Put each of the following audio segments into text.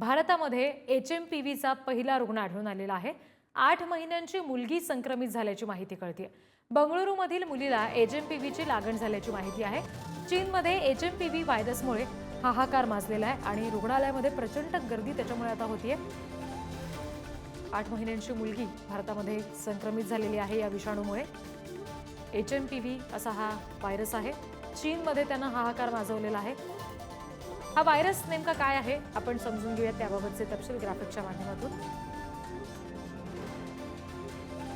भारतामध्ये HMPVचा पहिला रुग्ण आढळून आलेला आहे। 8 महिन्यांची मुलगी संक्रमित झाल्याची माहिती कळते। बंगळुरूमधील मुलीला HMPVची लागण झाल्याची माहिती आहे। चीनमध्ये HMPV व्हायरसमुळे हाहाकार माजलेला आहे आणि रुग्णालयामध्ये प्रचंड गर्दी त्याच्यामुळे आता होतीये। 8 महिन्यांची मुलगी भारतामध्ये संक्रमित झालेली आहे या विषाणूमुळे। HMPV असा हा व्हायरस आहे। चीनमध्ये त्याने हाहाकार माजवलेला आहे। हा व्हायरस नेमका काय आहे आपण समजून घेऊया, त्याबाबतचे तपशील ग्राफिकच्या माध्यमातून।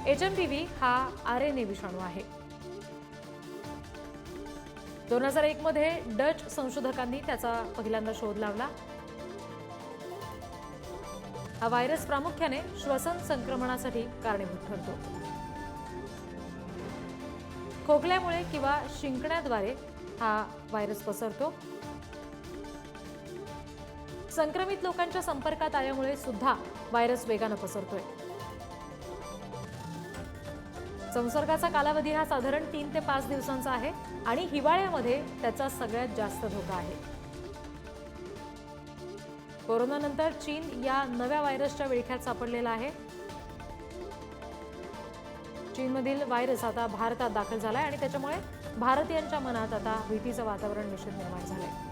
HMPV हा RNA विषाणू आहे। 2001 मध्ये डच संशोधकांनी त्याचा पहिल्यांदा शोध लावला। हा व्हायरस प्रामुख्याने श्वसन संक्रमणासाठी कारणीभूत ठरतो। खोकल्यामुळे किंवा शिंकण्याद्वारे हा व्हायरस पसरतो। संक्रमित लोकांच्या संपर्कात आल्यामुळे सुद्धा व्हायरस वेगाने पसरतोय। संसर्गाचा कालावधी हा साधारण 3 ते 5 दिवसांचा आहे आणि हिवाळ्यामध्ये त्याचा सगळ्यात जास्त धोका आहे। कोरोनानंतर चीन या नव्या व्हायरसच्या विळख्यात सापडलेला आहे। चीनमधील व्हायरस आता भारतात दाखल झालाय आणि त्याच्यामुळे भारतीयांच्या मनात आता भीतीचं वातावरण निश्चित निर्माण झालंय।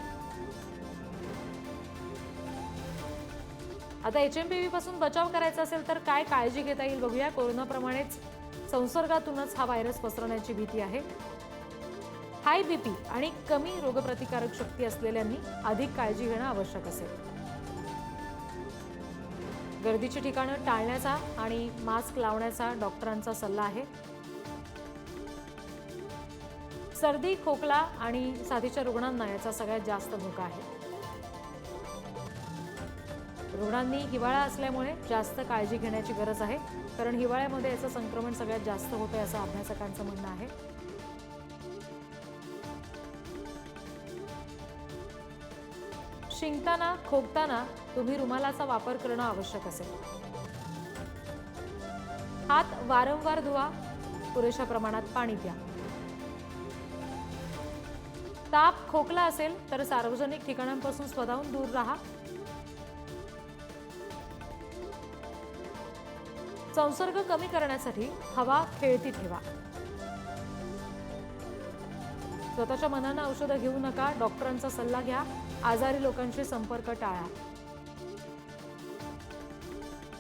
आता HMPV पासून बचाव करायचा असेल तर काय काळजी घेता येईल बघूया। कोरोनाप्रमाणेच संसर्गातूनच हा व्हायरस पसरण्याची भीती आहे। हाय बीपी आणि कमी रोगप्रतिकारक शक्ती असलेल्यांनी अधिक काळजी घेणं आवश्यक असेल। गर्दीची ठिकाणं टाळण्याचा आणि मास्क लावण्याचा डॉक्टरांचा सल्ला आहे। सर्दी, खोकला आणि साथीच्या रुग्णांना याचा सगळ्यात जास्त धोका आहे। रुग्णांनी हिवाळा असल्यामुळे जास्त काळजी घेण्याची गरज आहे, कारण हिवाळ्यामध्ये याचं संक्रमण सगळ्यात जास्त होतंय असं अभ्यासकांचं म्हणणं आहे। शिंकताना, खोकताना तुम्ही रुमालाचा वापर करणं आवश्यक असेल। हात वारंवार धुवा, पुरेशा प्रमाणात पाणी प्या। ताप, खोकला असेल तर सार्वजनिक ठिकाणांपासून स्वतःहून दूर राहा। संसर्ग कमी करण्यासाठी हवा खेळती ठेवा। स्वतःच्या मनाने औषधं घेऊ नका, डॉक्टरांचा सल्ला घ्या। आजारी लोकांशी संपर्क टाळा।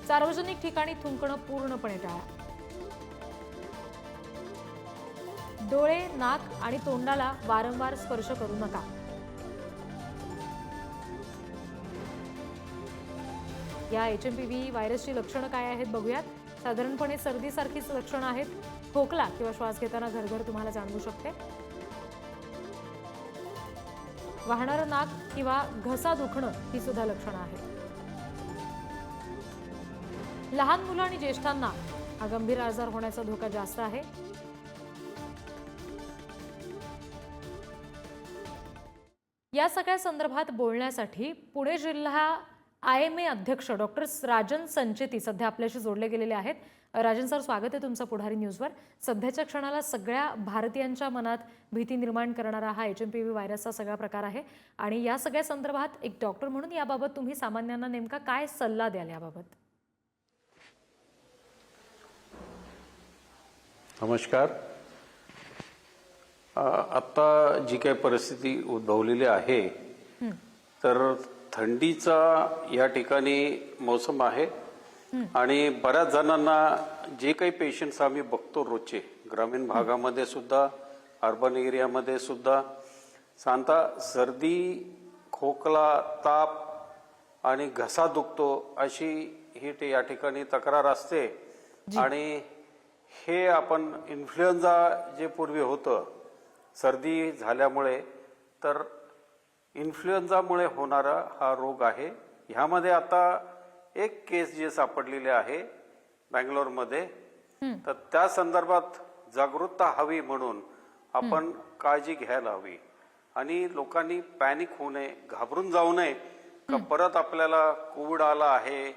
सार्वजनिक ठिकाणी थुंकणं पूर्णपणे टाळा। डोळे, नाक आणि तोंडाला वारंवार स्पर्श करू नका। या HMPV व्हायरसची लक्षणं काय आहेत बघूयात। साधारणपणे सर्दीसारखीच लक्षणं आहेत। खोकला किंवा श्वास घेताना घरघर तुम्हाला जाणवू शकते। वाहणारं नाक किंवा घसा दुखणं ही सुद्धा लक्षणं आहेत। लहान मुलं आणि ज्येष्ठांना हा गंभीर आजार होण्याचा धोका जास्त आहे। या सगळ्या संदर्भात बोलण्यासाठी पुणे जिल्हा IMA अध्यक्ष डॉक्टर राजन संचेती सध्या आपल्याशी जोडले गेलेले आहेत। राजन सर, स्वागत आहे तुमचं पुढारी न्यूजवर। सध्याच्या क्षणाला सगळ्या भारतीयांच्या मनात भीती निर्माण करणारा हा HMPV व्हायरसचा सगळा प्रकार आहे आणि या सगळ्या संदर्भात एक डॉक्टर म्हणून याबाबत तुम्ही सामान्यांना नेमका काय सल्ला द्याल याबाबत? नमस्कार। आता जी काही परिस्थिती उद्भवलेली आहे तर थंडीचा या ठिकाणी मोसम आहे आणि बऱ्याच जणांना जे काही पेशंट्स आम्ही बघतो रोजचे ग्रामीण भागामध्ये सुद्धा, अर्बन एरियामध्ये सुद्धा, सांगता सर्दी, खोकला, ताप आणि घसा दुखतो अशी ही या ठिकाणी तक्रार असते। आणि हे आपण इन्फ्लुएन्झा जे पूर्वी होतं सर्दी झाल्यामुळे, तर इन्फ्लुएन्झामुळे होणारा हा रोग आहे। ह्यामध्ये आता एक केस जे सापडलेले आहे बँगलोरमध्ये, तर त्या संदर्भात जागरूकता हवी म्हणून आपण काळजी घ्यायला हवी आणि लोकांनी पॅनिक होऊ नये, घाबरून जाऊ नये का परत आपल्याला कोविड आला आहे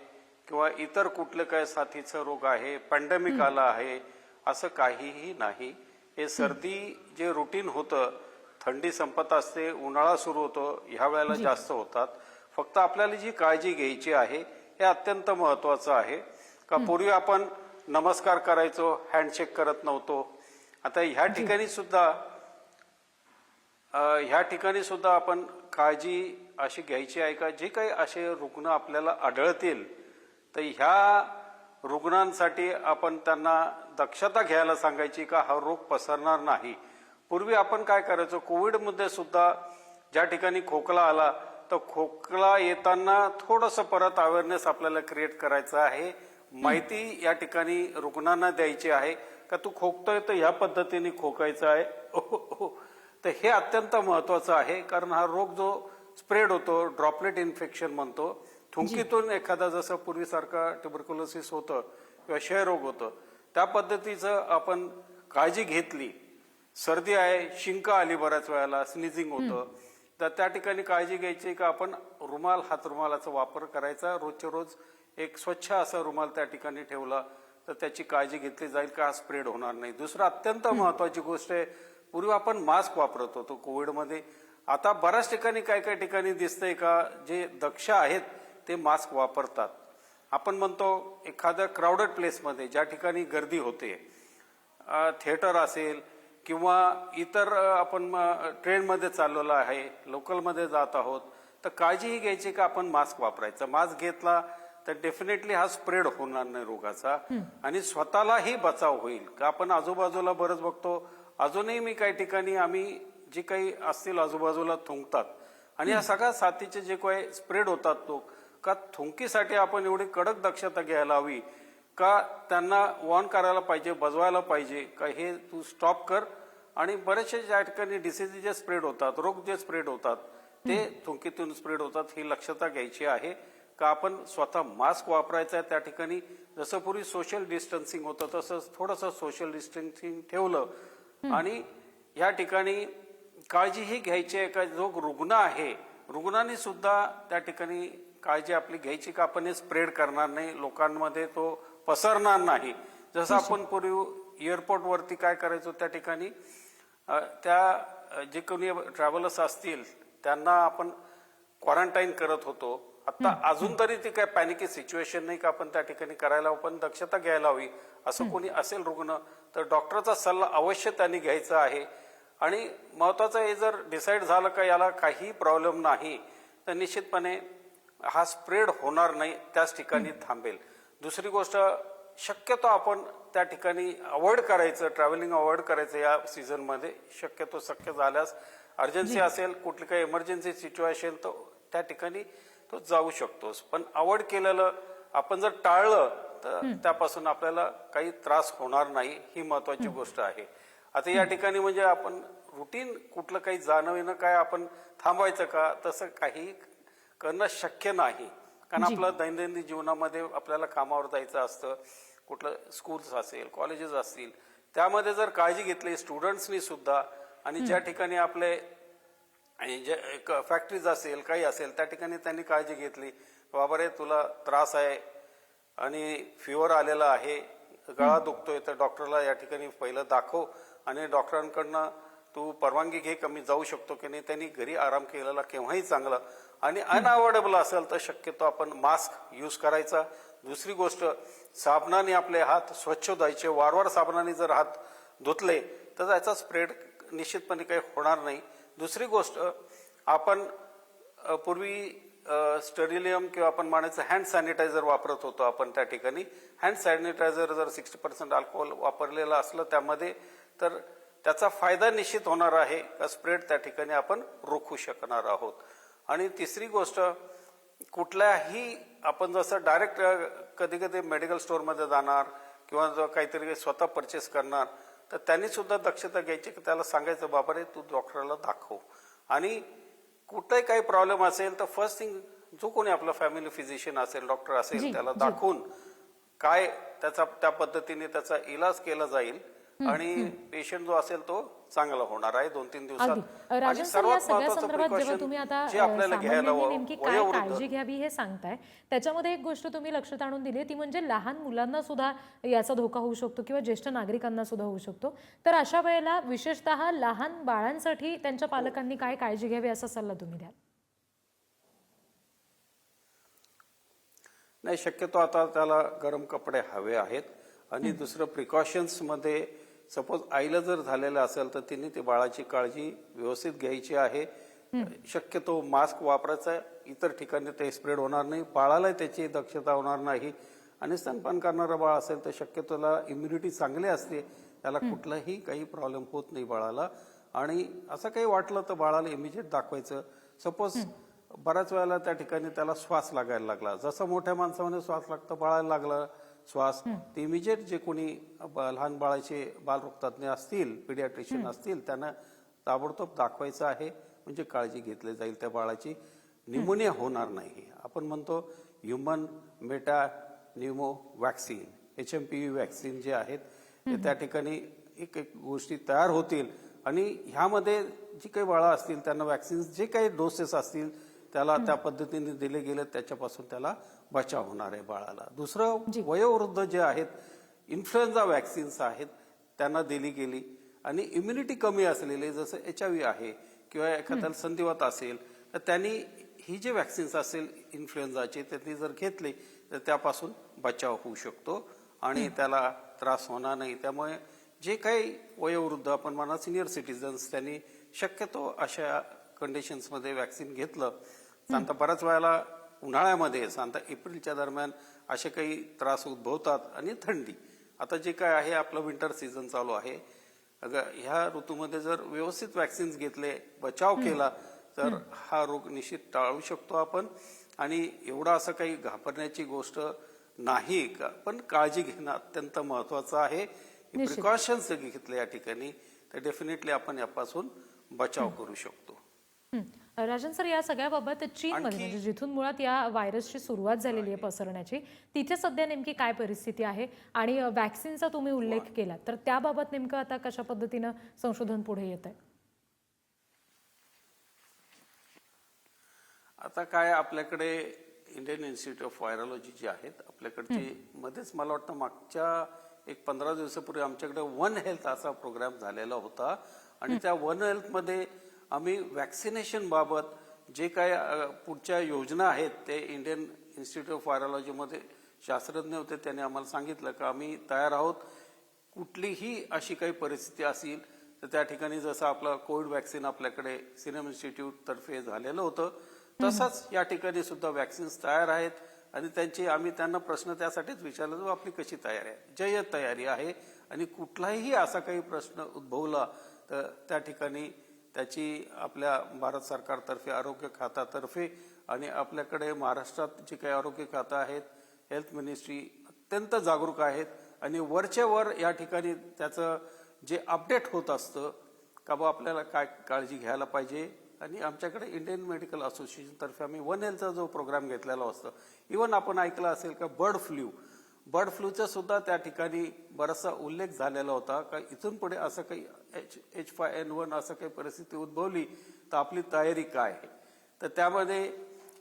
किंवा इतर कुठले काय साथीचा रोग आहे, पॅन्डेमिक आला आहे, असं काहीही नाही। हे सर्दी जे रुटीन होतं, थंडी संपत असते, उन्हाळा सुरू होतो, ह्या वेळेला जास्त होतात। फक्त आपल्याला जी काळजी घ्यायची आहे हे अत्यंत महत्वाचं आहे का पूर्वी आपण नमस्कार करायचो, हँडशेक करत नव्हतो. आता ह्या ठिकाणी सुद्धा आपण काळजी अशी घ्यायची आहे का जे काही असे रुग्ण आपल्याला आढळतील तर ह्या रुग्णांसाठी आपण त्यांना दक्षता घ्यायला सांगायची का हा रोग पसरणार नाही. पूर्वी आपण काय करायचो, कोविडमध्ये सुद्धा ज्या ठिकाणी खोकला आला तर खोकला येताना थोडंसं परत अवेअरनेस आपल्याला क्रिएट करायचं आहे, माहिती या ठिकाणी रुग्णांना द्यायची आहे का तू खोकतोय तर ह्या पद्धतीने खोकायचं आहे. तर हे अत्यंत महत्वाचं आहे कारण हा रोग जो स्प्रेड होतो, ड्रॉपलेट इन्फेक्शन म्हणतो, थुंकीतून एखादा जसं पूर्वीसारखा ट्युबरक्युलोसिस होतं किंवा क्षयरोग होतं त्या पद्धतीचं आपण काळजी घेतली. सर्दी आहे, शिंक आली, बऱ्याच वेळेला स्निझिंग होतं, तर त्या ठिकाणी काळजी घ्यायची का आपण रुमाल, हातरुमालाचा वापर करायचा, रोजच्या रोज एक स्वच्छ असा रुमाल त्या ठिकाणी ठेवला तर त्याची काळजी घेतली जाईल का हा स्प्रेड होणार नाही. दुसरं अत्यंत महत्वाची गोष्ट आहे, पूर्वी आपण मास्क वापरत होतो कोविडमध्ये. आता बऱ्याच ठिकाणी काही ठिकाणी दिसतंय का जे दक्ष आहेत ते मास्क वापरतात. आपण म्हणतो एखाद्या क्राऊडेड प्लेसमध्ये ज्या ठिकाणी गर्दी होते, थिएटर असेल किंवा इतर आपण ट्रेनमध्ये चाललेलो आहे, लोकलमध्ये जात आहोत, तर काळजी ही घ्यायची का आपण मास्क वापरायचा. मास्क घेतला तर डेफिनेटली हा स्प्रेड होणार नाही रोगाचा आणि स्वतःलाही बचाव होईल. का आपण आजूबाजूला बरंच बघतो, अजूनही मी काही ठिकाणी आम्ही जे काही असतील आजूबाजूला थुंकतात आणि या सगळ्या साथीचे जे काही स्प्रेड होतात लोक, का थुंकीसाठी आपण एवढी कडक दक्षता घ्यायला हवी का त्यांना वॉर्न करायला पाहिजे, बजवायला पाहिजे का हे तू स्टॉप कर. आणि बरेचसे ज्या ठिकाणी डिसीज जे स्प्रेड होतात, रोग जे स्प्रेड होतात ते थुंकीतून स्प्रेड होतात, ही लक्षता घ्यायची आहे का आपण स्वतः मास्क वापरायचा आहे. त्या ठिकाणी जसं पूर्वी सोशल डिस्टन्सिंग होतं तसं थोडंसं सोशल डिस्टन्सिंग ठेवलं आणि या ठिकाणी काळजी ही घ्यायची आहे का जो रुग्ण आहे रुग्णांनी सुद्धा त्या ठिकाणी काळजी आपली घ्यायची का आपण हे स्प्रेड करणार नाही, लोकांमध्ये तो पसरणार नाही. जसं आपण पूर्वी एअरपोर्ट वरती काय करायचो, त्या ठिकाणी त्या जे कोणी ट्रॅव्हलर्स असतील त्यांना आपण क्वारंटाईन करत होतो. आता अजून तरी ती काय पॅनिकी सिच्युएशन नाही का आपण त्या ठिकाणी करायला, आपण दक्षता घ्यायला हवी. असं कोणी असेल रुग्ण तर डॉक्टरचा सल्ला अवश्य त्यांनी घ्यायचा आहे. आणि महत्वाचं हे जर डिसाईड झालं का याला काही प्रॉब्लेम नाही तर निश्चितपणे हा स्प्रेड होणार नाही, त्याच ठिकाणी थांबेल. दुसरी गोष्ट, शक्यतो आपण त्या ठिकाणी अवॉइड करायचं, ट्रॅव्हलिंग अवॉइड करायचं या सीझनमध्ये. शक्यतो शक्य झाल्यास अर्जन्सी असेल, कुठली काही इमर्जन्सी सिच्युएशन तर त्या ठिकाणी तो जाऊ शकतोस, पण अवॉइड केलेलं आपण जर टाळलं तर त्यापासून आपल्याला काही त्रास होणार नाही, ही महत्वाची गोष्ट आहे. आता या ठिकाणी म्हणजे आपण रुटीन कुठलं काही जाणं काय आपण थांबवायचं का, तसं काही करणं शक्य नाही. कारण आपलं दैनंदिन जीवनामध्ये आपल्याला कामावर जायचं असतं, कुठलं स्कूल्स असेल, कॉलेजेस असतील, त्यामध्ये जर काळजी घेतली स्टुडंट्सनी सुद्धा आणि ज्या ठिकाणी आपले जे फॅक्टरीज असेल काही असेल त्या ठिकाणी त्यांनी काळजी घेतली, बाबा रे तुला त्रास आहे आणि फिवर आलेला आहे, गळा दुखतोय तर डॉक्टरला या ठिकाणी पहिलं दाखव आणि डॉक्टरांकडनं तू परवानगी घे कमी जाऊ शकतो की नाही. त्यांनी घरी आराम केलेला केव्हाही चांगला. आणि अनअवॉइडेबल असेल तर शक्यतो आपण मास्क यूज करायचा. दुसरी गोष्ट, साबणाने आपले हात स्वच्छ धुवायचे. वारंवार साबणाने जर हात धुतले तर त्याचा स्प्रेड निश्चितपणे काही होणार नाही. दुसरी गोष्ट, आपण पूर्वी स्टेरिलियम किंवा आपण म्हणायचं हँड सॅनिटायझर वापरत होतो आपण त्या ठिकाणी. हँड सॅनिटायझर जर 60% अल्कोहोल वापरलेलं असलं त्यामध्ये तर त्याचा फायदा निश्चित होणार आहे, स्प्रेड त्या ठिकाणी आपण रोखू शकणार आहोत. आणि तिसरी गोष्ट, कुठल्याही आपण जसं डायरेक्ट कधी कधी मेडिकल स्टोअरमध्ये जाणार किंवा जो काहीतरी स्वतः परचेस करणार तर त्यांनी सुद्धा दक्षता घ्यायची की त्याला सांगायचं बाबा रे तू डॉक्टरला दाखव. आणि कुठलाही काही प्रॉब्लेम असेल तर फर्स्ट थिंग जो कोणी आपला फॅमिली फिजिशियन असेल, डॉक्टर असेल, त्याला दाखवून काय त्याचा त्या पद्धतीने त्याचा इलाज केला जाईल आणि पेशंट जो असेल तो चांगला होणार आहे 2-3 दिवसात. राजन सर, या सगळ्या संदर्भात जेव्हा तुम्ही आता सामान्यांनी नेमकी काय काळजी घ्यावी हे सांगताय, त्याच्यामध्ये एक गोष्ट तुम्ही लक्षात आणून दिली ती म्हणजे लहान मुलांना सुद्धा याचा धोका होऊ शकतो किंवा ज्येष्ठ नागरिकांना सुद्धा होऊ शकतो. तर अशा वेळेला विशेषतः लहान बाळांसाठी त्यांच्या पालकांनी काय काळजी घ्यावी असा सल्ला तुम्ही द्याल? नाही, शक्यतो आता त्याला गरम कपडे हवे आहेत. आणि दुसरं प्रिकॉशन्स मध्ये सपोज आईला जर झालेलं असेल तर तिने ते बाळाची काळजी व्यवस्थित घ्यायची आहे. शक्यतो मास्क वापरायचा, इतर ठिकाणी ते स्प्रेड होणार नाही, बाळाला त्याची दक्षता होणार नाही. आणि स्तनपान करणारं बाळ असेल तर शक्यतो त्याला इम्युनिटी चांगली असते, त्याला कुठलाही काही प्रॉब्लेम होत नाही बाळाला. आणि असं काही वाटलं तर बाळाला इमिजिएट दाखवायचं. सपोज बऱ्याच वेळेला त्या ठिकाणी त्याला श्वास लागायला लागला, जसं मोठ्या माणसामध्ये श्वास लागतं बाळाला लागला श्वास, ते इमिजिएट जे कोणी लहान बाळाचे बालरोगतज्ञ असतील, पिडियाट्रिशियन असतील, त्यांना ताबडतोब दाखवायचं आहे. म्हणजे काळजी घेतली जाईल त्या बाळाची, निमोनिया होणार नाही. आपण म्हणतो human Meta Numa vaccine, HMPV vaccine जे आहेत ते त्या ठिकाणी एक एक गोष्टी तयार होतील. आणि ह्यामध्ये जी काही बाळं असतील त्यांना वॅक्सिन जे काही डोसेस असतील त्याला त्या पद्धतीने दिले गेले, त्याच्यापासून त्याला बचाव होणार आहे बाळाला. दुसरं, वयोवृद्ध जे आहेत, इन्फ्लुएन्झा वॅक्सिन्स आहेत त्यांना दिली गेली. आणि इम्युनिटी कमी असलेले जसं HIV आहे किंवा एखाद्याला संधिवात असेल तर त्यांनी ही जे वॅक्सिन्स असेल इन्फ्लुएन्झाचे त्यांनी जर घेतले तर त्यापासून बचाव होऊ शकतो आणि त्याला त्रास होणार नाही. त्यामुळे जे काही वयोवृद्ध आपण म्हणा सिनियर सिटीजन्स त्यांनी शक्यतो अशा कंडिशन्समध्ये वॅक्सिन घेतलं. साधारणतः बऱ्याच वेळेला उन्हाळ्यामध्ये साधारणतः एप्रिलच्या दरम्यान असे काही त्रास उद्भवतात. आणि थंडी, आता जे काय आहे आपलं विंटर सीझन चालू आहे, ह्या ऋतूमध्ये जर व्यवस्थित वॅक्सिन्स घेतले, बचाव केला तर हा रोग निश्चित टाळू शकतो आपण. आणि एवढा असं काही घाबरण्याची गोष्ट नाही, पण काळजी घेणं अत्यंत महत्वाचं आहे. प्रिकॉशन्स घेतले या ठिकाणी तर डेफिनेटली आपण यापासून बचाव करू शकतो. राजन सर, या सगळ्याबाबत चीनमध्ये म्हणजे जिथून मुळात या व्हायरसची सुरुवात झालेली आहे पसरण्याची, तिथे सध्या नेमकी काय परिस्थिती आहे? आणि वॅक्सिनचा तुम्ही उल्लेख केला तर त्याबाबत नेमकं आता कशा पद्धतीनं संशोधन पुढे येत आहे? आता काय आपल्याकडे इंडियन इन्स्टिट्यूट ऑफ व्हायरॉलॉजी जे आहेत आपल्याकडचे मध्येच मला वाटतं मागच्या एक 15 दिवसापूर्वी आमच्याकडे वन हेल्थ असा प्रोग्राम झालेला होता. आणि त्या वन हेल्थ मध्ये आम्ही वॅक्सिनेशन बाबत जे काय पुढच्या योजना आहेत ते इंडियन इन्स्टिट्यूट ऑफ व्हायरॉलॉजी मध्ये शास्त्रज्ञ होते, त्यांनी आम्हाला सांगितलं की आम्ही तयार आहोत. कुठलीही अशी काही परिस्थिती असेल तर त्या ठिकाणी जसं आपलं कोविड वॅक्सिन आपल्याकडे सिरम इन्स्टिट्यूट तर्फे झालेलं होतं तसंच या ठिकाणी सुद्धा वॅक्सिन्स तयार आहेत. आणि आम्ही त्यांना प्रश्न त्यासाठीच विचारला जो आपली कशी तयारी आहे. जय्यत तयारी आहे. आणि कुठलाही असा काही प्रश्न उद्भवला तर त्या ठिकाणी त्याची आपल्या भारत सरकारतर्फे आरोग्य खात्यातर्फे आणि आपल्याकडे महाराष्ट्रात जे काही आरोग्य खातं आहेत, हेल्थ मिनिस्ट्री अत्यंत जागरूक आहेत. आणि वरच्या वर या ठिकाणी त्याचं जे अपडेट होत असतं का बा आपल्याला काय काळजी घ्यायला पाहिजे. आणि आमच्याकडे इंडियन मेडिकल असोसिएशन तर्फे आम्ही वन हेल्थचा जो प्रोग्राम घेतलेला असतो, इव्हन आपण ऐकलं असेल का बर्ड फ्लूचा सुद्धा त्या ठिकाणी बराचसा उल्लेख झालेला होता का इथून पुढे असं काही H5N1 असं काही परिस्थिती उद्भवली तर आपली तयारी काय आहे. तर त्यामध्ये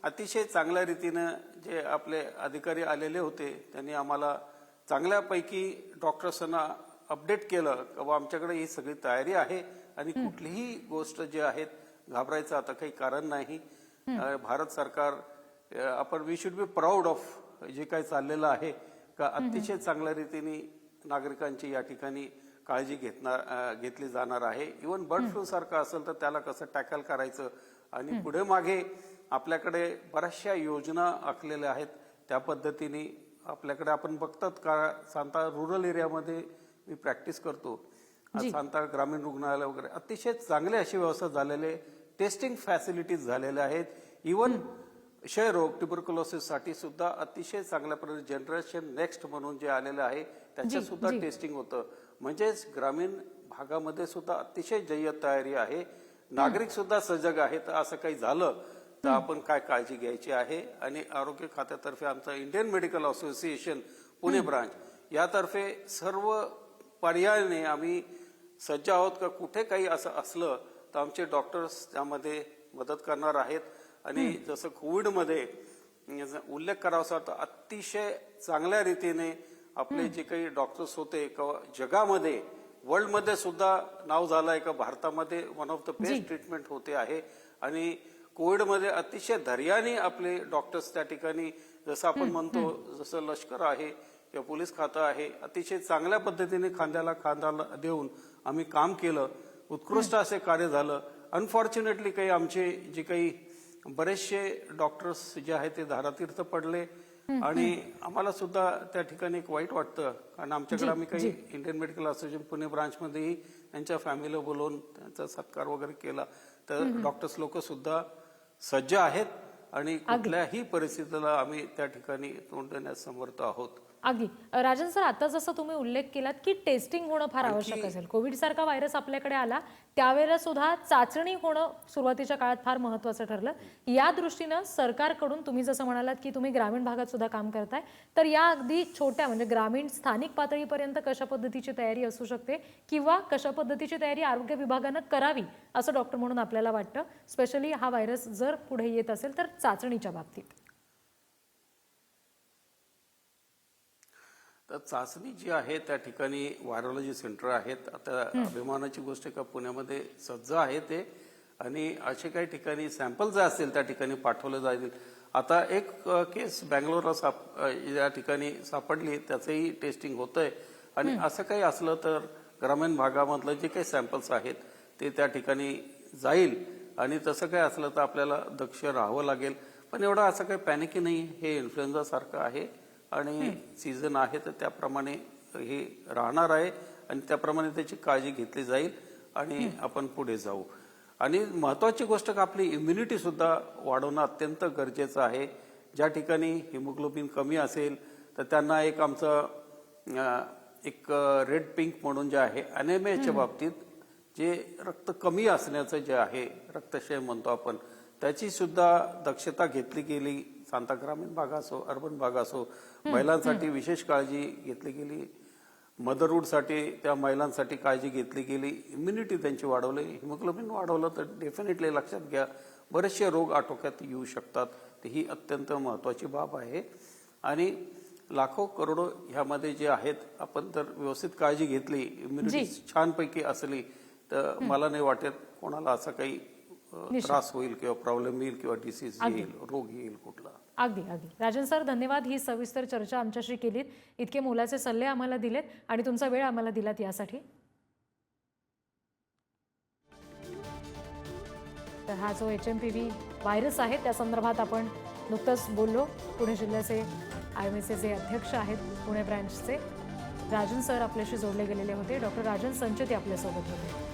अतिशय चांगल्या रीतीनं जे आपले अधिकारी आलेले होते त्यांनी आम्हाला चांगल्यापैकी डॉक्टर्सना अपडेट केलं की आमच्याकडे ही सगळी तयारी आहे आणि कुठलीही गोष्ट जे आहेत घाबरायचं आता काही कारण नाही. भारत सरकार आपण we should be proud of जे काही चाललेलं आहे का अतिशय चांगल्या रीतीने नागरिकांची या ठिकाणी काळजी घेतली जाणार आहे. इव्हन बर्ड फ्लू सारखं असेल तर त्याला कसं टॅकल करायचं आणि पुढे मागे आपल्याकडे बऱ्याचशा योजना आखलेल्या आहेत. त्या पद्धतीने आपल्याकडे आपण बघतात का सांता रुरल एरियामध्ये मी प्रॅक्टिस करतो, सांता ग्रामीण रुग्णालय वगैरे अतिशय चांगले अशी व्यवस्था झालेले, टेस्टिंग फॅसिलिटीज झालेल्या आहेत. इव्हन क्षयरोग ट्युबरक्युलोसिस साठी सुद्धा अतिशय चांगल्या प्रकारे जनरेशन नेक्स्ट म्हणून जे आलेलं आहे त्याच्या सुद्धा टेस्टिंग होतं. म्हणजेच ग्रामीण भागामध्ये सुद्धा अतिशय जय्यत तयारी आहे. नागरिक सुद्धा सजग आहेत. असं काही झालं तर आपण काय काळजी घ्यायची आहे. आणि आरोग्य खात्यातर्फे आमचं Indian Medical Association Pune branch यातर्फे सर्व पर्यायाने आम्ही सज्ज आहोत का कुठे काही असं असलं तर आमचे डॉक्टर्स त्यामध्ये मदत करणार आहेत. आणि जसं कोविडमध्ये उल्लेख करावा तर अतिशय चांगल्या रीतीने आपले जे काही डॉक्टर्स होते जगामध्ये वर्ल्डमध्ये सुद्धा नाव झालंय का भारतामध्ये one of the best treatment होते आहे. आणि कोविडमध्ये अतिशय धैर्याने आपले डॉक्टर्स त्या ठिकाणी जसं आपण म्हणतो, जसं लष्कर आहे किंवा पोलीस खातं आहे, अतिशय चांगल्या पद्धतीने खांद्याला खांदा देऊन आम्ही काम केलं. उत्कृष्ट असे कार्य झालं. अनफॉर्च्युनेटली काही आमचे जे काही बरेचसे डॉक्टर्स जे आहेत ते धारातीर्थ पडले आणि आम्हाला सुद्धा त्या ठिकाणी एक वाईट वाटतं. कारण आमच्याकडे आम्ही काही इंडियन मेडिकल असोसिएशन पुणे ब्रांचमध्येही त्यांच्या फॅमिलीला बोलवून त्यांचा सत्कार वगैरे केला. तर डॉक्टर्स लोक सुद्धा सज्ज आहेत आणि कुठल्याही परिस्थितीला आम्ही त्या ठिकाणी तोंड देण्यास समर्थ आहोत. अगदी राजन सर, आता जसं तुम्ही उल्लेख केलात की टेस्टिंग होणं फार आवश्यक असेल. कोविड सारखा व्हायरस आपल्याकडे आला त्यावेळेला सुद्धा चाचणी होणं सुरुवातीच्या काळात फार महत्त्वाचं ठरलं. या दृष्टीनं सरकारकडून तुम्ही जसं म्हणालात की तुम्ही ग्रामीण भागात सुद्धा काम करताय, तर या अगदी छोट्या म्हणजे ग्रामीण स्थानिक पातळीपर्यंत कशा पद्धतीची तयारी असू शकते किंवा कशा पद्धतीची तयारी आरोग्य विभागानं करावी असं डॉक्टर म्हणून आपल्याला वाटतं, स्पेशली हा व्हायरस जर पुढे येत असेल तर चाचणीच्या बाबतीत? तर चाचणी जी आहे त्या ठिकाणी व्हायरोलॉजी सेंटर आहेत. आता अभिमानाची गोष्ट का पुण्यामध्ये सज्ज आहे ते, आणि असे काही ठिकाणी सॅम्पल जे असतील त्या ठिकाणी पाठवले जाईल. आता एक केस बँगलोरला या ठिकाणी सापडली, त्याचंही टेस्टिंग होतंय. आणि असं काही असलं तर ग्रामीण भागामधलं जे काही सॅम्पल्स आहेत ते त्या ठिकाणी जाईल. आणि तसं काही असलं तर आपल्याला दक्ष राहावं लागेल. पण एवढं असं काही पॅनिकी नाही. हे इन्फ्लुएन्झा सारखं आहे आणि सीझन आहे, तर त्याप्रमाणे हे राहणार आहे आणि त्याप्रमाणे त्याची काळजी घेतली जाईल आणि आपण पुढे जाऊ. आणि महत्वाची गोष्ट का आपली इम्युनिटी सुद्धा वाढवणं अत्यंत गरजेचं आहे. ज्या ठिकाणी हिमोग्लोबिन कमी असेल तर त्यांना एक आमचं एक रेड पिंक म्हणून जे आहे अॅनेमियाच्या बाबतीत जे रक्त कमी असण्याचं जे आहे, रक्तक्षय म्हणतो आपण, त्याची सुद्धा दक्षता घेतली गेली. सांता ग्रामीण भाग असो, अर्बन भाग असो, महिलांसाठी विशेष काळजी घेतली गेली. मदरहूडसाठी त्या महिलांसाठी काळजी घेतली गेली. इम्युनिटी त्यांची वाढवली. हिमोग्लोबिन वाढवलं तर डेफिनेटली लक्षात घ्या बरेचसे रोग आटोक्यात येऊ शकतात. ही अत्यंत महत्वाची बाब आहे. आणि लाखो करोडो ह्यामध्ये जे आहेत, आपण तर व्यवस्थित काळजी घेतली, इम्युनिटी छानपैकी असली तर मला नाही वाटत कोणाला असा काही त्रास होईल किंवा प्रॉब्लेम येईल किंवा डिसीज येईल, रोग येईल कुठला. अगदी अगदी राजन सर, धन्यवाद. ही सविस्तर चर्चा आमच्याशी केलीत, इतके मोलाचे सल्ले आम्हाला दिलेत आणि तुमचा वेळ आम्हाला दिलात यासाठी. तर हा जो HMPV व्हायरस आहे त्या संदर्भात आपण नुकतंच बोललो. पुणे जिल्ह्याचे IMSचे अध्यक्ष आहेत पुणे ब्रँचचे राजन सर आपल्याशी जोडले गेलेले होते. डॉक्टर राजन संचेती आपल्यासोबत होते.